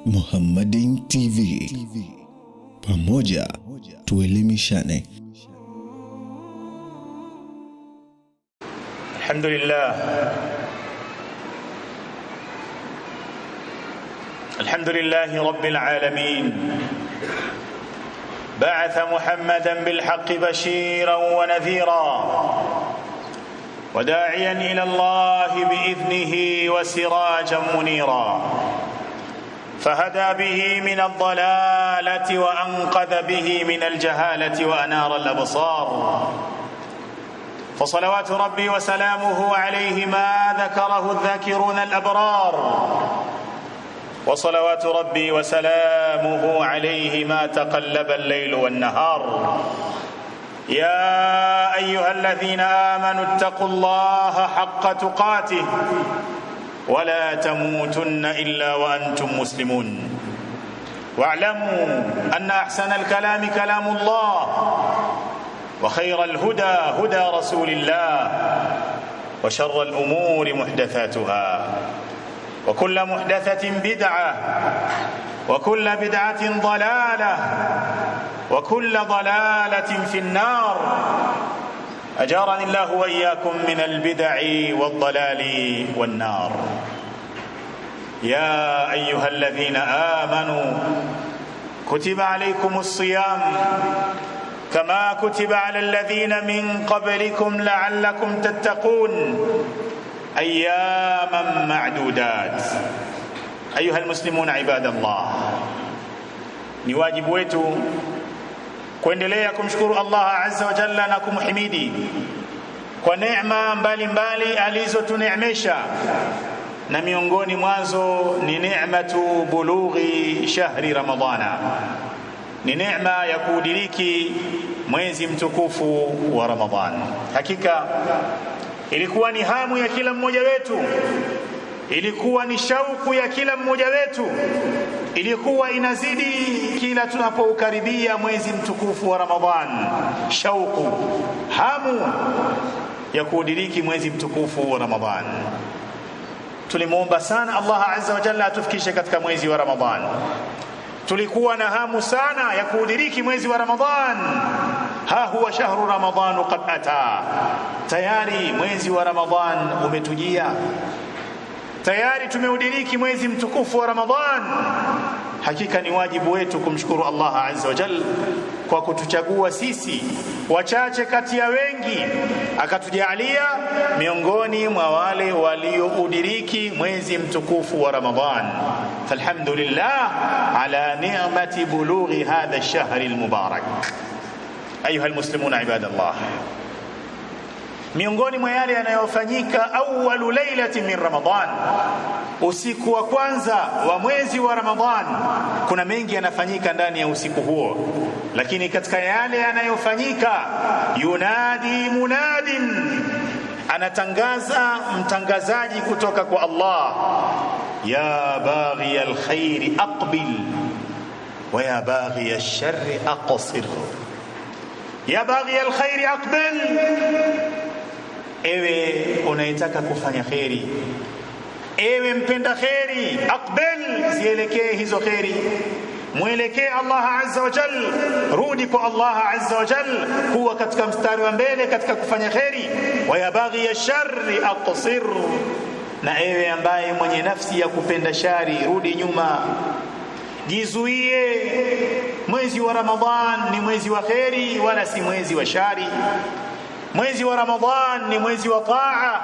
Muhammadin TV. Pamoja tuelimishane. Alhamdulillah. Alhamdulillahi Rabbil alamin. بعث محمدا بالحق بشيرا ونذيرا وداعيا إلى الله بإذنه وسراجا منيرا فهدى به من الضلالة وأنقذ به من الجهالة وأنار الأبصار فصلوات ربي وسلامه عليه ما ذكره الذاكرون الأبرار وصلوات ربي وسلامه عليه ما تقلب الليل والنهار يا أيها الذين آمنوا اتقوا الله حق تقاته ولا تموتن إلا وأنتم مسلمون واعلموا أن أحسن الكلام كلام الله وخير الهدى هدى رسول الله وشر الأمور محدثاتها وكل محدثة بدعة وكل بدعة ضلالة وكل ضلالة في النار أجارني الله وإياكم من البدع والضلال والنار يا أيها الذين آمنوا كتب عليكم الصيام كما كتب على الذين من قبلكم لعلكم تتقون أياما معدودات أيها المسلمون عباد الله ni wajibu wetu kuendelea kumshukuru Allah azza wa jalla na kumhimidi kwa neema mbalimbali alizotuneemesha na miongoni mwanzo ni neematu bulughi shahri ramadhana ni neema ya kudiriki mwezi mtukufu wa Ramadhan. Hakika ilikuwa ni hamu ya kila mmoja wetu, ilikuwa ni shauku ya kila mmoja wetu, ilikuwa inazidi kila tunapoukaribia mwezi mtukufu wa Ramadhan, shauku, hamu ya kudiriki mwezi mtukufu wa Ramadhan. Tulimuomba sana Allah azza wa jalla atufikishe katika mwezi wa Ramadhan. Tulikuwa na hamu sana ya kudiriki mwezi wa Ramadhan. Ha huwa shahru Ramadhan qad ata. Tayari mwezi wa Ramadhan umetujia. Tayari tumeudiriki mwezi mtukufu wa Ramadhan. Hakika ni wajibu wetu kumshukuru Allah azza wa jalla kwa kutuchagua sisi wachache kati ya wengi, akatujalia miongoni mwa wale walioudiriki mwezi mtukufu wa Ramadhan. Falhamdulillah ala ni'mati bulughi hadha ash-shahr al-mubarak. Ayuha almuslimuna ibadallah, miongoni mwa yale yanayofanyika awwalu lailati min Ramadhan, usiku wa kwanza wa mwezi wa Ramadhan, kuna mengi yanafanyika ndani ya usiku huo, lakini katika yale yanayofanyika, yunadi munadin, anatangaza mtangazaji kutoka kwa Allah, ya baghi alkhairi aqbil wa ya baghi alsharri aqsir. Ya baghi alkhairi aqbil, ewe unayetaka kufanya khairi, ewe mpenda khairi, aqbil, zielekee hizo khairi, mwelekee Allah azza wa jalla, rudi kwa Allah azza wa jalla, kuwa katika mstari wa mbele katika kufanya khairi. Wa ya baghi alsharri aqsir, na ewe ambaye mwenye nafsi ya kupenda shari, rudi nyuma, jizuie. Mwezi wa Ramadhan ni mwezi wa khairi wala si mwezi wa shari. Mwezi wa Ramadhan ni mwezi wa taa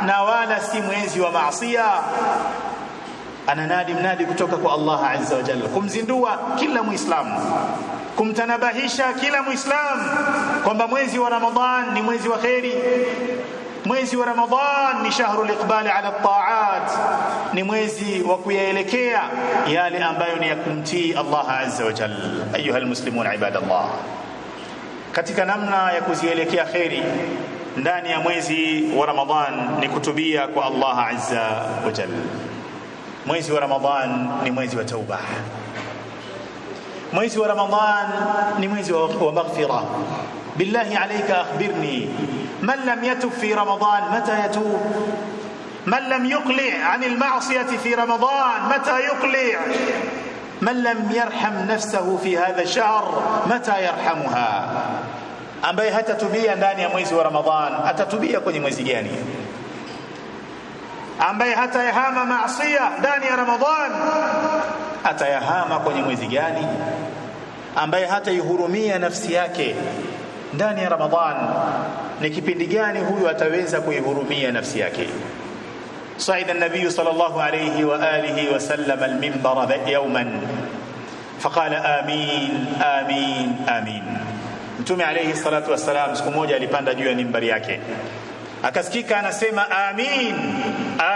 na wala si mwezi wa maasiya. Ananadi mnadi kutoka kwa Allah azza wa jalla kumzindua kila Muislamu, kumtanabahisha kila Muislamu kwamba mwezi wa Ramadhan ni mwezi wa khairi. Mwezi wa Ramadhan ni shahrul iqbali ala at-ta'at, ni mwezi wa kuyaelekea yale ambayo ni ya kumtii Allah azza wa jalla. Ayuha almuslimun ibadallah, katika namna ya kuzielekea khairi ndani ya mwezi wa Ramadhan ni kutubia kwa Allah azza wa jalla. Mwezi wa Ramadhan ni mwezi wa tauba. Mwezi wa Ramadhan ni mwezi wa maghfira. Billahi alayka akhbirni, man lam yatub fi Ramadhan mata yatub? من لم يقلع عن المعصية في رمضان متى يقلع؟ من لم يرحم نفسه في هذا الشهر متى يرحمها؟ ambaye hatatubia ndani ya mwezi wa Ramadhan atatubia kwenye mwezi gani? Ambaye hatayahama maasiya ndani ya Ramadhan atayahama kwenye mwezi gani? Ambaye hataihurumia nafsi yake ndani ya Ramadhan ni kipindi gani huyu ataweza kuihurumia nafsi yake? صعد النبي صلى الله عليه وآله وسلم المنبر يوما فقال آمين آمين آمين. Mtume alayhi salatu wassalam siku moja alipanda juu ya mimbari yake akasikika anasema amin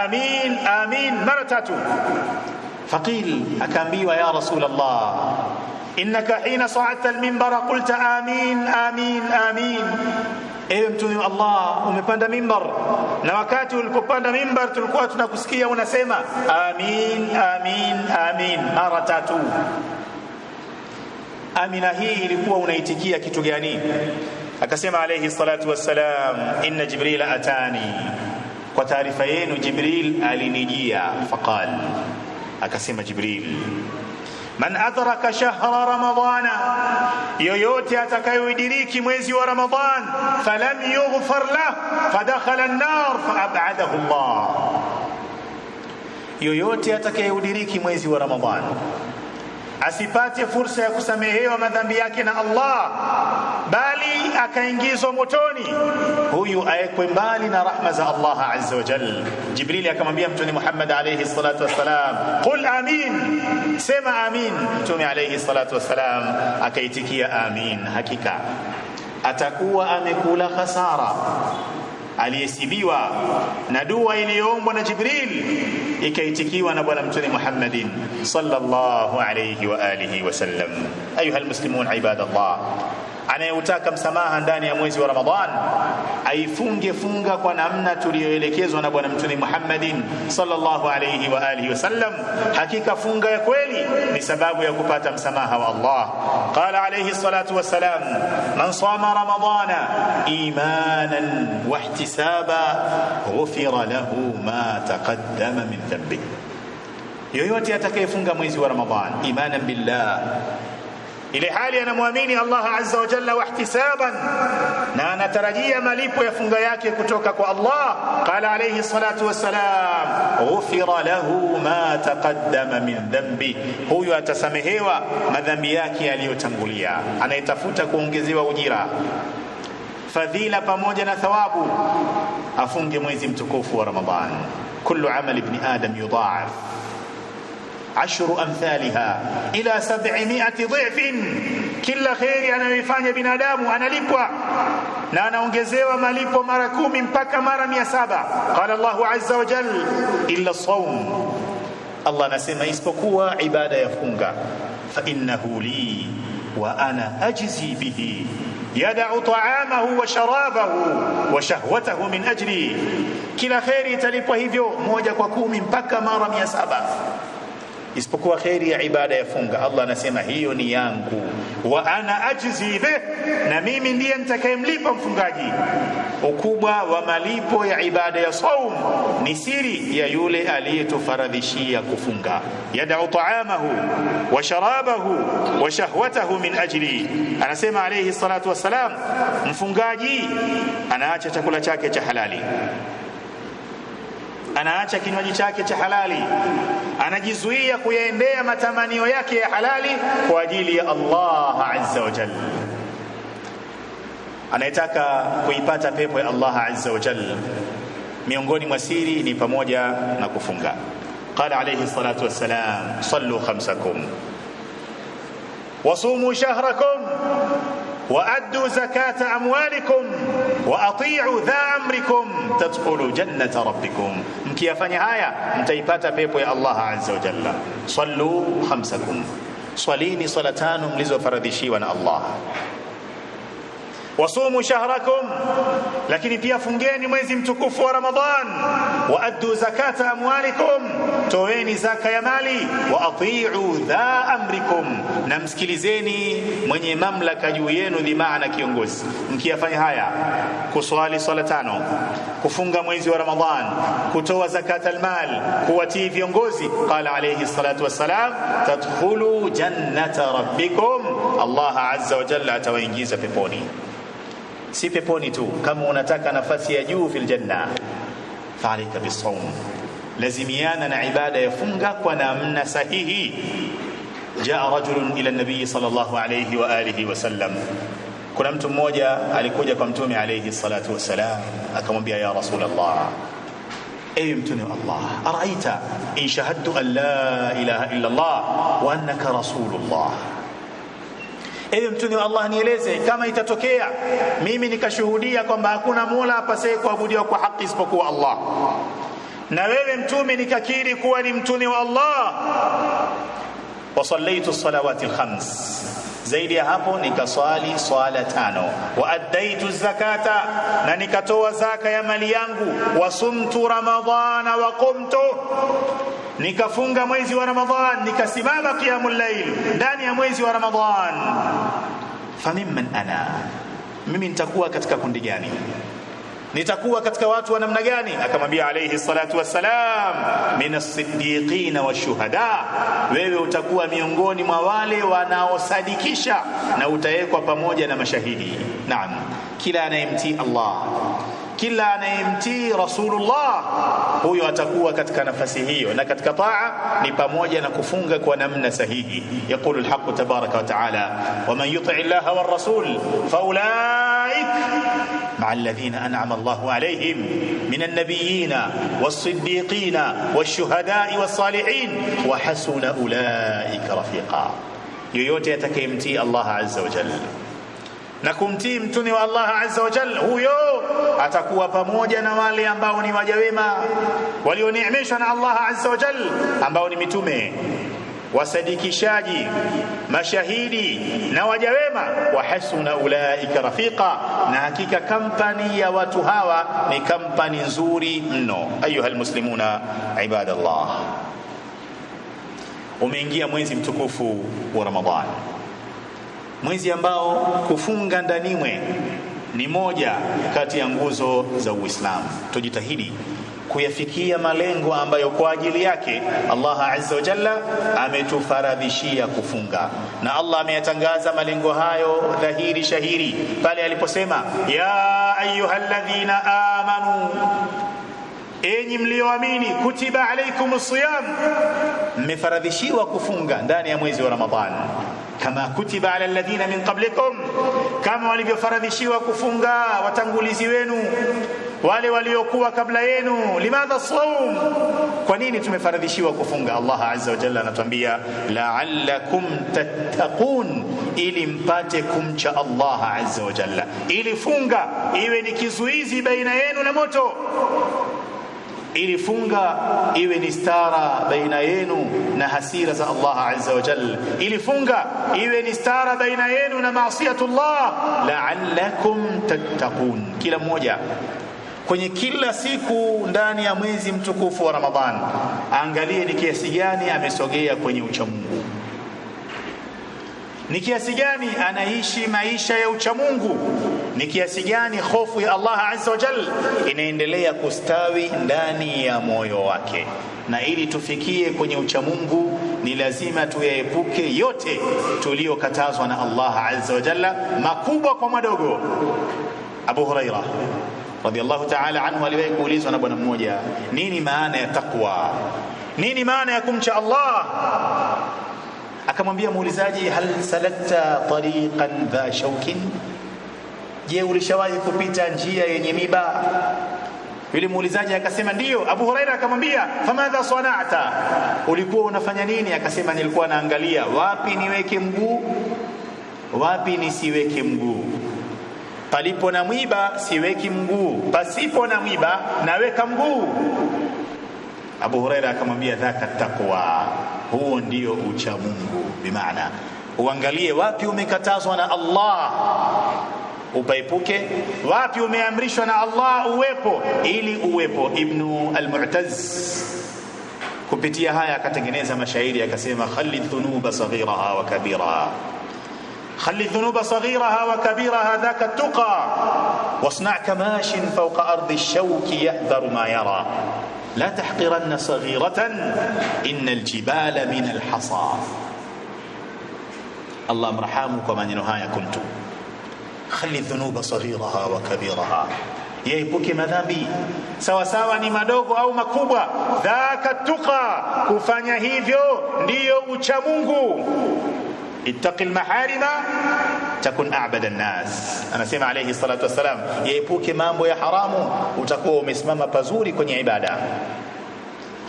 amin amin mara tatu. Faqil, akaambiwa ya Rasul Allah, innaka hina sa'adta al-minbara qulta amin amin amin. Ewe Mtume wa Allah, umepanda mimbar na wakati ulipopanda mimbar tulikuwa tunakusikia unasema amin amin amin mara tatu. Amina hii ilikuwa unaitikia kitu gani? Akasema alayhi salatu wassalam, inna Jibril atani, kwa taarifa yenu Jibril alinijia. Faqal, akasema Jibril, man adraka shahra ramadana, yoyote atakayoidiriki mwezi wa Ramadhan, falam yughfar lahu fadakhala an-nar faab'adahu Allah. Yoyote atakayeudiriki mwezi wa Ramadhan asipate fursa ya kusamehewa madhambi yake na Allah, bali akaingizwa motoni, huyu aekwe mbali na rahma za Allah azza wa jalla. Jibril akamwambia Mtume Muhammad alayhi salatu wassalam, qul amin, sema amin. Mtume alayhi salatu wassalam akaitikia amin. Hakika atakuwa amekula khasara aliyesibiwa na dua iliyoombwa na Jibril ikaitikiwa na bwana Mtume Muhammadin sallallahu alayhi wa alihi wasallam. Ayuha almuslimun ibadallah, anayetaka msamaha ndani ya mwezi wa Ramadhan aifunge funga kwa namna tuliyoelekezwa na bwana Mtume Muhammadin sallallahu alayhi wa alihi wasallam. Hakika funga ya kweli ni sababu ya kupata msamaha wa Allah. Qala alayhi salatu wassalam, man sama ramadana imanan wa ihtisaba ghufira lahu ma taqaddama min dhanbi. Yoyote atakayefunga mwezi wa Ramadhan imanan billah, ile hali anamwamini Allah azza wa jalla wa ihtisaban, na anatarajia malipo ya funga yake kutoka kwa Allah, qala alayhi salatu wassalam, ghufira lahu ma taqaddama min dhanbi, huyo atasamehewa madhambi yake yaliyotangulia. Anayetafuta kuongezewa ujira, fadhila pamoja na thawabu, afunge mwezi mtukufu wa Ramadhan. Kullu amali ibn adam yudha'af 10 amthaliha ila 700 dhifin. Kila khairi anayoifanya binadamu analipwa na anaongezewa malipo mara 10 mpaka mara 700. Qala Allahu azza wa jalla, illa as-sawm, Allah anasema isipokuwa ibada ya funga, fa innahu li wa ana ajzi bihi, yad'u ta'amahu wa sharabahu wa shahwatahu min ajli. Kila khairi italipwa hivyo moja kwa 10 mpaka mara 700, isipokuwa khairi ya ibada ya funga. Allah anasema hiyo ni yangu, wa ana ajzi bih, na mimi ndiye nitakayemlipa mfungaji. Ukubwa wa malipo ya ibada ya saum ni siri ya yule aliyetufaradhishia kufunga. Yad'u ta'amahu wa sharabahu wa shahwatahu min ajli. Anasema alayhi salatu wassalam, mfungaji anaacha chakula chake cha halali, anaacha kinywaji chake cha halali, anajizuia kuyaendea matamanio yake ya halali kwa ajili ya Allah azza wa jalla. Anayetaka kuipata pepo ya Allah azza wa jalla, miongoni mwa siri ni pamoja na kufunga. Qala alayhi salatu wassalam, sallu khamsakum wasumu shahrakum وأدوا زكاة أموالكم وأطيعوا ذا أمركم تدخلوا جنة ربكم. mkiyafanya haya mtaipata pepo ya Allah azza wa jalla. Sallu khamsakum, swalini swala 5 mlizofaradhishiwa na Allah. Wasumu shahrakum, lakini pia fungeni mwezi mtukufu wa Ramadhan. Wa addu zakata amwalikum, toeni zaka ya mali, wa ati'u dha amrikum, na msikilizeni mwenye mamlaka juu yenu, ni maana kiongozi. Mkiyafanya haya, kuswali swala 5, kufunga mwezi wa Ramadhan, kutoa zakat almal, kuwatii viongozi, qala alayhi salatu wassalam, tadkhulu jannata rabbikum, Allah azza wa jalla atawaingiza peponi. Si peponi tu, kama unataka nafasi ya juu fil janna, fa'alika bisawm, lazimiana na ibada ya funga kwa namna sahihi. Jaa rajulun ila an-nabiy sallallahu alayhi wa alihi wasallam, kuna mtu mmoja alikuja kwa mtume alayhi salatu wasalam, akamwambia ya Rasulullah, ewe mtume wa Allah, araita in shahadtu an la ilaha illa Allah wa annaka rasulullah, ewe mtume wa Allah, nieleze kama itatokea mimi nikashuhudia kwamba hakuna mola apasaye kuabudiwa kwa haki isipokuwa Allah, na wewe mtume nikakiri kuwa ni mtume wa Allah, wa sallaitu salawati al-khams, zaidi ya hapo nikaswali swala 5, wa addaitu zakata, na nikatoa zaka ya mali yangu, wa sumtu ramadhana wa qumtu, nikafunga mwezi wa Ramadhan, nikasimama qiyamul layl ndani ya mwezi wa Ramadhan, famimman ana, mimi nitakuwa katika kundi gani? Nitakuwa katika watu wa namna gani? Akamwambia alayhi salatu wassalam, minas siddiqin washuhada, wewe utakuwa miongoni mwa wale wanaosadikisha na utawekwa pamoja na mashahidi. Naam, kila anayemtii Allah, kila anayemtii Rasulullah, huyo atakuwa katika nafasi hiyo, na katika taa ni pamoja na kufunga kwa namna sahihi. Yaqulu al-haqq tabaraka wa ta'ala, wa man yuti' Allah wa ar-rasul fa ulaik ma'a alladhina an'ama Allahu alayhim min an-nabiyyin was-siddiqin wash-shuhada'i was-salihin wa hasuna ulaika rafiqa. Yoyote atakayemtii Allah azza wa jalla na kumtii mtume wa Allah azza wa jalla, huyo atakuwa pamoja na wale ambao ni waja wema walioneemeshwa na Allah azza wa jalla, ambao ni mitume, wasadikishaji, mashahidi na waja wema. Wa hasuna ulaika rafiqa, na hakika kampani ya watu hawa ni kampani nzuri mno. Ayuha almuslimuna ibadallah, umeingia mwezi mtukufu wa Ramadhan, mwezi ambao kufunga ndanimwe ni moja kati ya nguzo za Uislamu. Tujitahidi kuyafikia malengo ambayo kwa ajili yake Allah azza wa jalla ametufaradhishia kufunga, na Allah ameyatangaza malengo hayo dhahiri shahiri pale aliposema, ya ayyuhalladhina amanu, enyi mlioamini, kutiba alaykumus siyam, mmefaradhishiwa kufunga ndani ya mwezi wa Ramadhan, kama kutiba ala alladhina min qablikum, kama walivyofaradhishiwa kufunga watangulizi wenu, wale waliokuwa kabla yenu. Limadha sawm, kwa nini tumefaradhishiwa kufunga? Allah azza wa jalla anatuambia la'allakum tattaqun, ili mpate kumcha Allah azza wa jalla, ili funga iwe ni kizuizi baina yenu na moto, ili funga iwe ni stara baina yenu na hasira za Allah azza wa jalla, ili funga iwe ni stara baina yenu na maasiyatullah. La'allakum tattaqun, kila mmoja kwenye kila siku ndani ya mwezi mtukufu wa Ramadhan angalie ni kiasi gani amesogea kwenye uchamungu, ni kiasi gani anaishi maisha ya uchamungu, ni kiasi gani hofu ya Allah azza wa jalla inaendelea kustawi ndani ya moyo wake. Na ili tufikie kwenye uchamungu ni lazima tuyaepuke yote tuliyokatazwa na Allah azza wa jalla, makubwa kwa madogo. Abu Huraira radiyallahu ta'ala anhu aliwahi kuulizwa na bwana mmoja, nini maana ya taqwa, nini maana ya kumcha Allah? Akamwambia muulizaji, hal salakta tariqan dha shaukin, je, ulishawahi kupita njia yenye miba? Yule muulizaji akasema ndiyo. Abu Huraira akamwambia, famadha sana'ta, ulikuwa unafanya nini? Akasema, nilikuwa naangalia wapi niweke mguu, wapi nisiweke mguu. Palipo na mwiba siweki mguu, pasipo na mwiba naweka mguu. Abu Huraira akamwambia, dhaka taqwa, huo ndio ucha Mungu. Bimaana uangalie wapi umekatazwa na Allah upaepuke, wapi umeamrishwa na Allah uwepo ili uwepo. Ibn al-Mu'taz kupitia haya akatengeneza mashairi akasema khalli dhunuba saghiraha wa kabiraha خلي الذنوب صغيرها وكبيرها ذاك التقى واصنع كماش فوق أرض الشوك يحذر ما يرى لا تحقرن صغيرة إن الجبال من الحصى الله مرحمك ومن ينهايا كنت خلي الذنوب صغيرها وكبيرها يepuke madhambi sawa sawa ni madogo au makubwa dhaka tuqa kufanya hivyo ndiyo ucha Mungu ittaqi almaharima takun a'bada an-nas anasema alayhi salatu wasalam yeepuke mambo ya haramu utakuwa umesimama pazuri kwenye ibada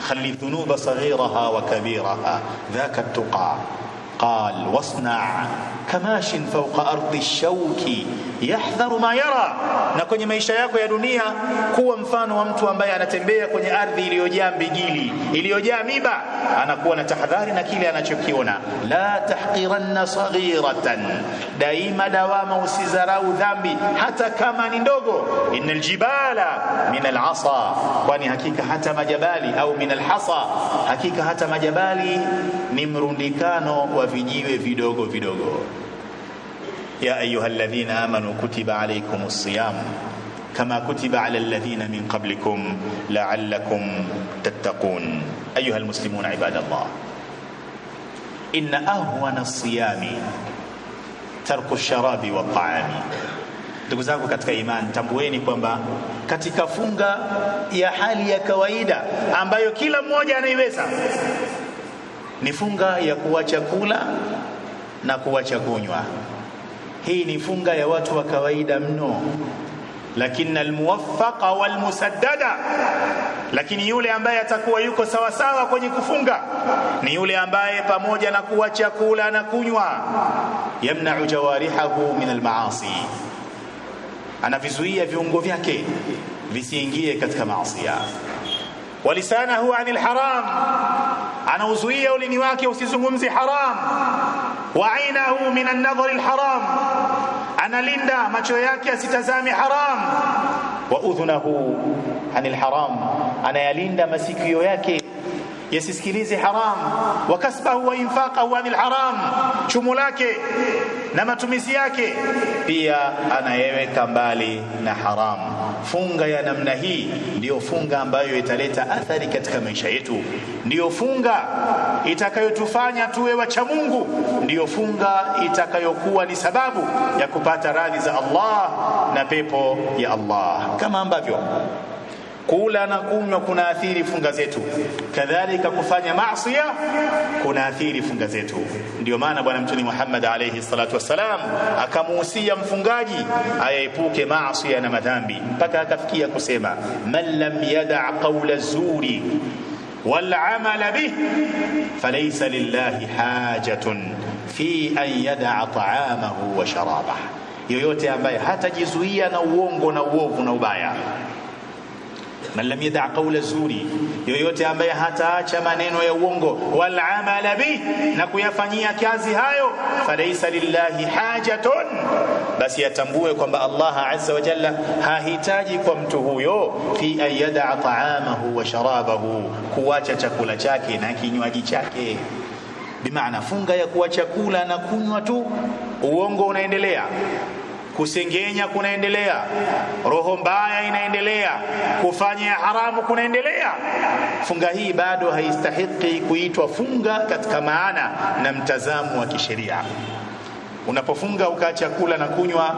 khali dhunuba saghiraha wa kabiraha dhaka at-tuqa قال واصنع كماش فوق أرض الشوك يحذر ما يرى na kwenye maisha yako ya dunia kuwa mfano wa mtu ambaye anatembea kwenye ardhi iliyojaa mbigili iliyojaa miba anakuwa na tahadhari na kile anachokiona la tahqiranna saghiratan daima dawama usizarau dhambi hata kama ni ndogo innal jibala min al-asa kwani hakika hata majabali au min al-hasa hakika hata majabali ni mrundikano wa vijiwe vidogo vidogo يا أيها الذين آمنوا كتب عليكم الصيام كما كتب على الذين من قبلكم لعلكم تتقون أيها المسلمون عباد الله إن أهون الصيام ترك الشراب والطعام ndugu zangu katika imani tambueni kwamba katika funga ya hali ya kawaida ambayo kila mmoja anaiweza ni funga ya kuacha kula na kuacha kunywa hii ni funga ya watu wa kawaida mno lakini almuwaffaqa walmusaddada lakini yule ambaye atakuwa yuko sawa sawa kwenye kufunga ni yule ambaye pamoja na kuacha kula na kunywa yamna'u jawarihahu min almaasi anavizuia viungo vyake visiingie katika maasi walisanahu anil haram anauzuia ulimi wake usizungumzie haram wa ainahu min an-nadhari al-haram analinda macho yake asitazame haram wa udhunahu anil haram anayalinda masikio yake yasisikilize haram wa kasbahu wa infaqahu anil haram chumo lake na matumizi yake pia anayeweka mbali na haram funga ya namna hii ndio funga ambayo italeta athari katika maisha yetu ndio funga itakayotufanya tuwe wacha Mungu ndio funga itakayokuwa ni sababu ya kupata radhi za Allah na pepo ya Allah kama ambavyo kula na kunywa kuna athiri funga zetu kadhalika kufanya maasi kuna athiri funga zetu ndio maana bwana mtume Muhammad alayhi salatu wasalam akamuhusia mfungaji aepuke maasi na madhambi mpaka akafikia kusema man lam yada' qawla zuri wal 'amala bih falaysa lillahi hajatun fi an yada'a ta'amahu wa sharabahu yoyote ambaye hatajizuia na uongo na uovu na ubaya man lam yada' qawla zuri yoyote ambaye hataacha maneno ya uongo wal amala bi na kuyafanyia kazi hayo falaysa lillahi hajatun basi atambue kwamba Allah azza wa jalla hahitaji kwa mtu huyo fi ayada ta'amahu wa sharabahu kuacha chakula chake na kinywaji chake bimaana funga ya kuacha kula na kunywa tu uongo unaendelea kusengenya kunaendelea roho mbaya inaendelea kufanya haramu kunaendelea funga hii bado haistahiki kuitwa funga katika maana na mtazamo wa kisheria unapofunga ukaacha kula na kunywa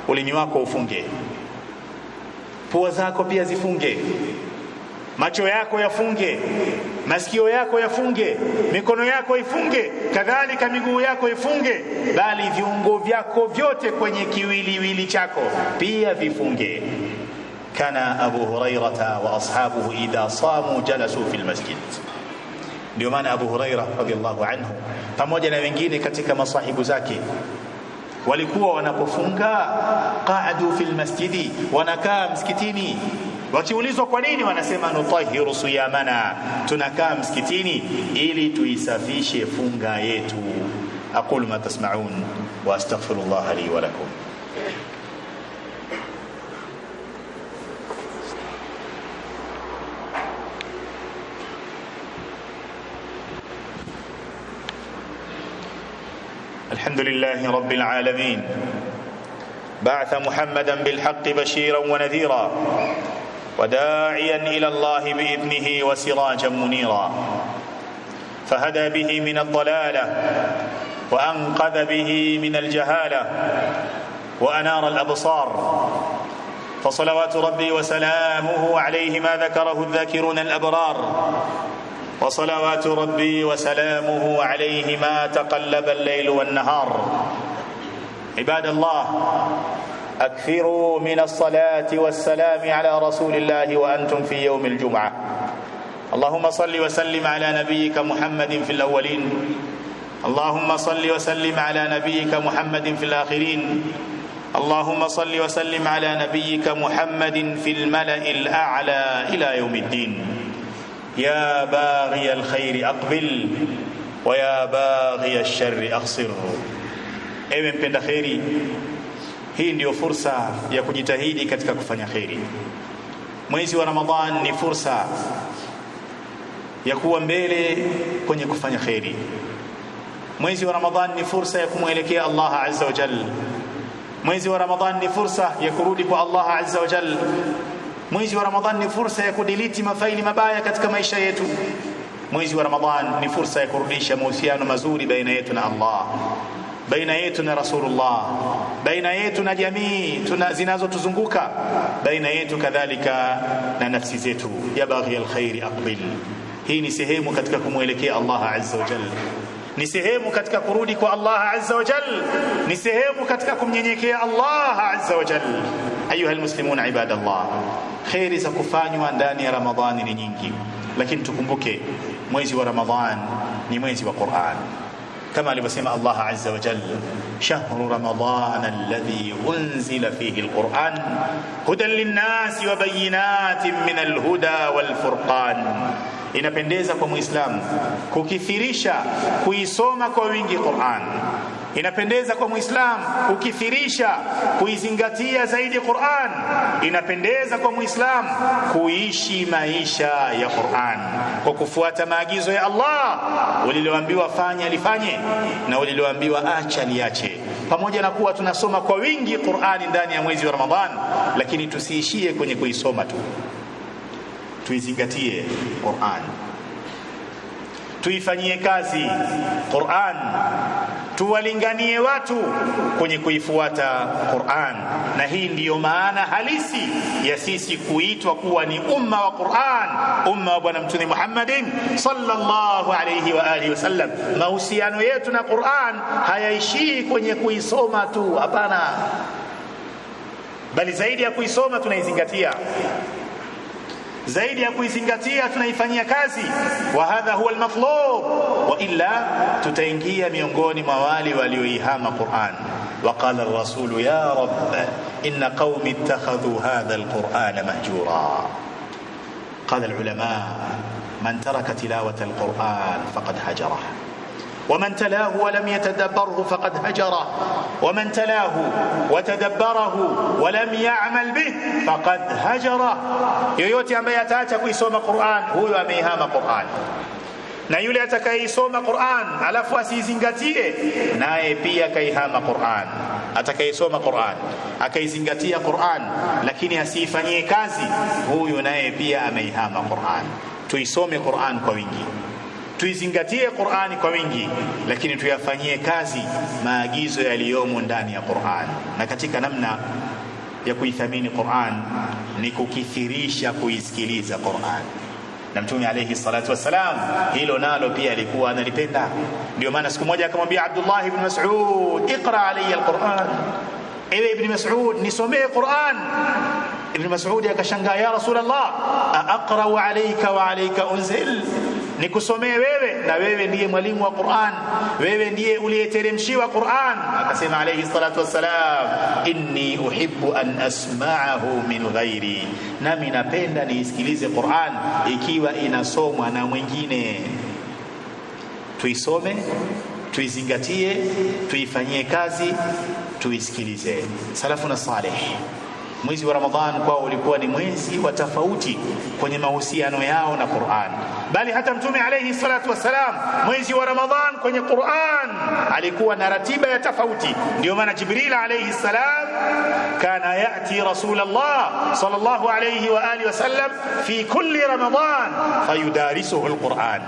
ulimi wako ufunge pua zako pia zifunge macho yako yafunge masikio yako yafunge mikono yako ifunge kadhalika miguu yako ifunge bali viungo vyako vyote kwenye kiwiliwili chako pia vifunge kana Abu Hurairah wa ashabuhu idha samu jalasu fil masjid ndio maana Abu Hurairah radhiyallahu anhu pamoja na wengine katika masahibu zake walikuwa wanapofunga qa'adu fil masjidi wanakaa msikitini wakiulizwa kwa nini wanasema nutahiru siyamana tunakaa msikitini ili tuisafishe funga yetu aqulu ma tasma'un wa astaghfirullah li wa lakum الحمد لله رب العالمين بعث محمدا بالحق بشيرا ونذيرا وداعيا إلى الله بإذنه وسراجا منيرا فهدى به من الضلالة وأنقذ به من الجهالة وأنار الأبصار فصلوات ربي وسلامه عليه ما ذكره الذاكرون الأبرار وصلوات ربي وسلامه عليه ما تقلب الليل والنهار عباد الله أكثروا من الصلاة والسلام على رسول الله وأنتم في يوم الجمعة اللهم صل وسلم على نبيك محمد في الأولين اللهم صل وسلم على نبيك محمد في الآخرين اللهم صل وسلم على نبيك محمد في الملأ الأعلى إلى يوم الدين يا باغي الخير أقبل ويا باغي الشر أقصر. Ewe mpenda kheri, hii ndio fursa ya kujitahidi katika kufanya kheri. Mwezi wa Ramadhan ni fursa ya kuwa mbele kwenye kufanya kheri. Mwezi wa Ramadhan ni fursa ya kumwelekea Allah Azza wa Jalla. Mwezi wa Ramadhan ni fursa ya kurudi kwa Allah Azza wa Jalla. Mwezi wa Ramadhan ni fursa ya kudiliti mafaili mabaya katika maisha yetu. Mwezi wa Ramadhan ni fursa ya kurudisha mahusiano mazuri baina yetu na Allah, baina yetu na Rasulullah, baina yetu na jamii zinazotuzunguka, baina yetu kadhalika na nafsi zetu. Ya baghi alkhair aqbil. Hii ni sehemu katika kumwelekea Allah Azza wa Jalla, ni sehemu katika kurudi kwa Allah Azza wa Jalla, ni sehemu katika kumnyenyekea Allah Azza wa Jalla. Ayuha almuslimun ibadallah, khairi za kufanywa ndani ya Ramadhani ni nyingi, lakini tukumbuke mwezi wa Ramadhan ni mwezi wa Qur'an. كما alivyosema Allah Azza wa Jalla, shahru ramadana alladhi unzila fihi alquran hudan linnasi wa bayinatin min alhuda walfurqan. Inapendeza kwa Muislamu kukithirisha kuisoma kwa wingi Qur'an. Inapendeza kwa Muislamu kukithirisha kuizingatia zaidi Qur'an. Inapendeza kwa Muislamu kuishi maisha ya Qur'an kwa kufuata maagizo ya Allah. Uliloambiwa fanya lifanye na uliloambiwa acha liache. Pamoja na kuwa tunasoma kwa wingi Qur'an ndani ya mwezi wa Ramadhan, lakini tusiishie kwenye kuisoma tu. Tuizingatie Qur'an, tuifanyie kazi Qur'an, tuwalinganie watu kwenye kuifuata Qur'an. Na hii ndiyo maana halisi ya sisi kuitwa kuwa ni umma wa Qur'an, umma wa Bwana Mtume Muhammadin sallallahu alayhi wa alihi wasallam. Mahusiano yetu na Qur'an hayaishii kwenye kuisoma tu, hapana, bali zaidi ya kuisoma tunaizingatia, zaidi ya kuizingatia tunaifanyia kazi. Wa hadha huwa almatlub, wa illa tutaingia miongoni mwa wale walioihama Qur'an. Wa qala ar-rasul ya rabb inna qaumi ittakhadhu hadha al-Qur'ana mahjura. Qala al-ulama man taraka tilawata al-Qur'an faqad hajara ومن تلاه ولم يتدبره فقد هجره ومن تلاه وتدبره ولم يعمل به فقد هجره. yoyote ambaye ataacha kuisoma Qur'an huyo ameihama Qur'an, na yule atakayeisoma Qur'an alafu asizingatie naye pia kaihama Qur'an. Atakayesoma Qur'an akaizingatia Qur'an lakini asifanyie kazi, huyo naye pia ameihama Qur'an. Tuisome Qur'an kwa wingi, tuizingatie Qur'ani kwa wingi, lakini tuyafanyie kazi maagizo yaliyomo ndani ya Qur'an. Na katika namna ya kuithamini Qur'an ni kukithirisha kuisikiliza Qur'an. Na Mtume alayhi salatu wasalam hilo nalo pia alikuwa analipenda. Ndio maana siku moja akamwambia Abdullah ibn Mas'ud, iqra alayya alquran, ewe ibn Mas'ud nisomee Qur'an. Ibn Mas'ud akashangaa, ya Rasulullah, aqra alayka wa alayka unzil, nikusomee wewe na wewe ndiye mwalimu wa Qur'an, wewe ndiye uliyeteremshiwa Qur'an. Akasema alayhi salatu wassalam, inni uhibbu an asma'ahu min ghairi, nami napenda niisikilize Qur'an ikiwa inasomwa na mwingine. Tuisome, tuizingatie, tuifanyie kazi, tuisikilize. Salafuna salih Mwezi wa Ramadhan kwao ulikuwa ni mwezi wa tofauti kwenye mahusiano yao na Qur'an. Bali hata Mtume alayhi salatu wasalam mwezi wa Ramadhan kwenye Qur'an alikuwa na ratiba ya tofauti. Ndio maana Jibril alayhi salam kana yati Rasulullah sallallahu alayhi wa alihi wasallam fi kulli Ramadhan fayudarisuhu alquran.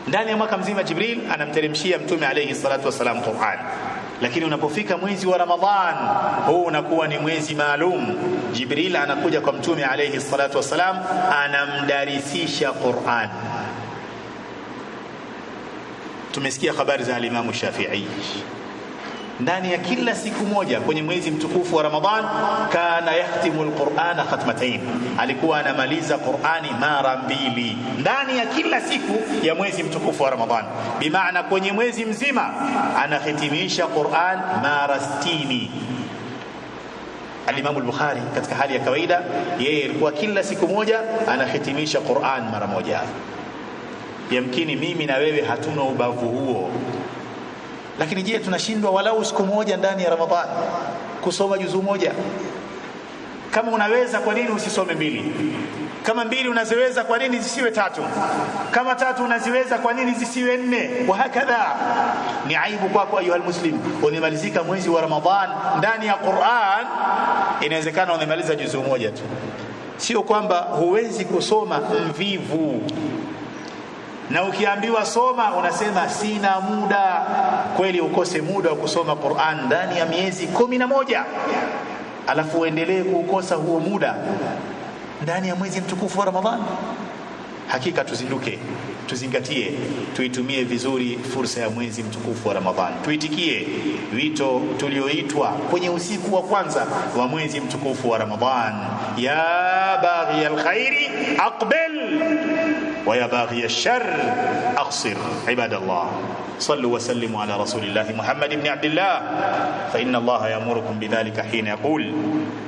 Ndani ya mwaka mzima Jibril anamteremshia Mtume alayhi salatu wasalam Qur'an, lakini unapofika mwezi wa Ramadhan huu unakuwa ni mwezi maalum. Jibril anakuja kwa Mtume alayhi salatu wasalam anamdarisisha Qur'an. Tumesikia habari za Imam Shafi'i, ndani ya kila siku moja kwenye mwezi mtukufu wa Ramadhan kana yahtimu alqur'ana khatmatayn, alikuwa anamaliza Qur'ani mara 2 ndani ya kila siku ya mwezi mtukufu wa Ramadhan. Bimaana kwenye mwezi mzima anahitimisha Qur'an mara 60. Al-Imam al-Bukhari katika hali ya kawaida yeye alikuwa kila siku moja anahitimisha Qur'an mara 1. Yamkini mimi na wewe hatuna ubavu huo, lakini je, tunashindwa walau siku moja ndani ya Ramadhani kusoma juzu moja? Kama unaweza, kwa nini usisome 2? Kama 2 unaziweza, kwa nini zisiwe 3? Kama 3 unaziweza, kwa nini zisiwe 4? Wa hakadha. Ni aibu kwako ayuha almuslim, unimalizika mwezi wa Ramadhan ndani ya Qur'an, inawezekana unamaliza juzu moja tu. Sio kwamba huwezi kusoma, mvivu. Na ukiambiwa soma unasema sina muda. Kweli ukose muda wa kusoma Qur'an ndani ya miezi 11, alafu uendelee kukosa huo muda ndani ya mwezi mtukufu wa Ramadhani? Hakika tuzinduke, tuzingatie, tuitumie vizuri fursa ya mwezi mtukufu wa Ramadhani. Tuitikie wito tulioitwa kwenye usiku wa kwanza wa mwezi mtukufu wa Ramadhani: ya baghi alkhairi aqbil wa ya baghi alshar aqsir. Ibadallah, صلوا وسلموا على رسول الله محمد بن عبد الله، فإن الله يأمركم بذلك حين يقول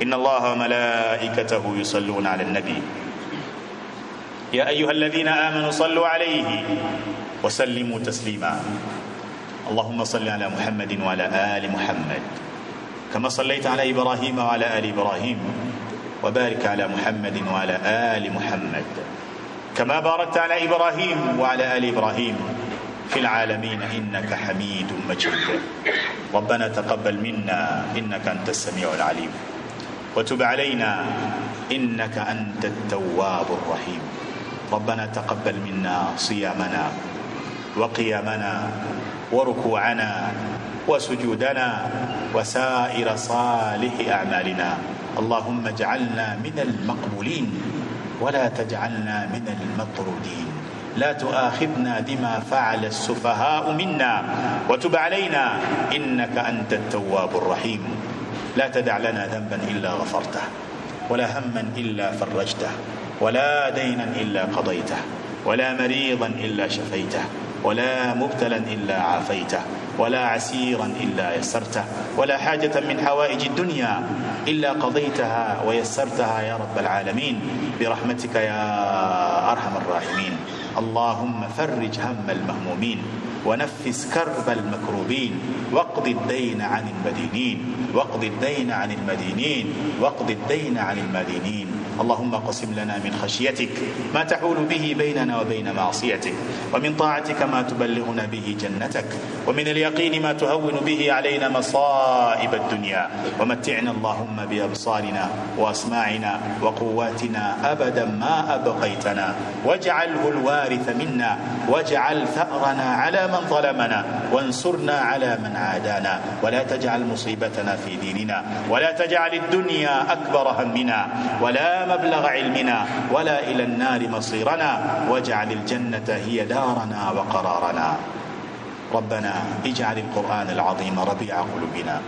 إن الله وملائكته يصلون على النبي يا أيها الذين آمنوا صلوا عليه وسلموا تسليما. اللهم صل على محمد وعلى آل محمد كما صليت على إبراهيم وعلى آل إبراهيم، وبارك على محمد وعلى آل محمد كما باركت على إبراهيم وعلى آل إبراهيم في العالمين إنك حميد مجيد. ربنا تقبل منا إنك أنت السميع العليم، وتب علينا إنك أنت التواب الرحيم. ربنا تقبل منا صيامنا وقيامنا وركوعنا وسجودنا وسائر صالح أعمالنا. اللهم اجعلنا من المقبولين ولا تجعلنا من المطرودين. لا تؤاخذنا بما فعل السفهاء منا وتب علينا إنك أنت التواب الرحيم. لا تدع لنا ذنبا إلا غفرته، ولا هما إلا فرجته، ولا دينا إلا قضيته، ولا مريضا إلا شفيته، ولا مبتلا إلا عافيته، ولا عسيرا إلا يسرته، ولا حاجة من حوائج الدنيا إلا قضيتها ويسرتها يا رب العالمين برحمتك يا أرحم الراحمين. اللهم فرج هم المهمومين ونفس كرب المكروبين، واقض الدين عن المدينين، واقض الدين عن المدينين، واقض الدين عن المدينين. اللهم اقسم لنا من خشيتك ما تحول به بيننا وبين معصيتك، ومن طاعتك ما تبلغنا به جنتك، ومن اليقين ما تهون به علينا مصائب الدنيا. ومتعنا اللهم بأبصارنا وأسماعنا وقواتنا أبدا ما أبقيتنا، واجعله الوارث منا، واجعل ثأرنا على من ظلمنا، وانصرنا على من عادانا، ولا تجعل مصيبتنا في ديننا، ولا تجعل الدنيا أكبر همنا ولا مبلغ علمنا، ولا إلى النار مصيرنا، واجعل الجنة هي دارنا وقرارنا. ربنا اجعل القرآن العظيم ربيع قلوبنا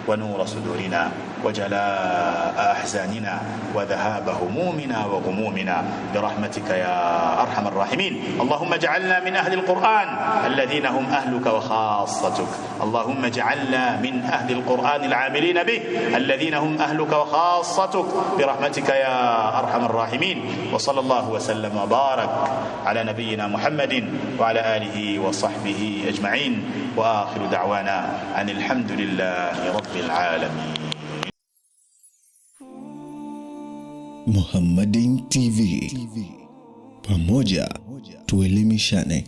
ونور صدورنا وجلاء أحزاننا وذهاب همومنا وغمومنا برحمتك يا أرحم الراحمين. اللهم اجعلنا من أهل القرآن الذين هم أهلك وخاصتك. اللهم اجعلنا من أهل القرآن العاملين به الذين هم أهلك وخاصتك برحمتك يا أرحم الراحمين. وصلى الله وسلم وبارك على نبينا محمد وعلى آله وصحبه أجمعين، وآخر دعوانا أن الحمد لله رب العالمين. Muhammadin TV. Pamoja tuelimishane.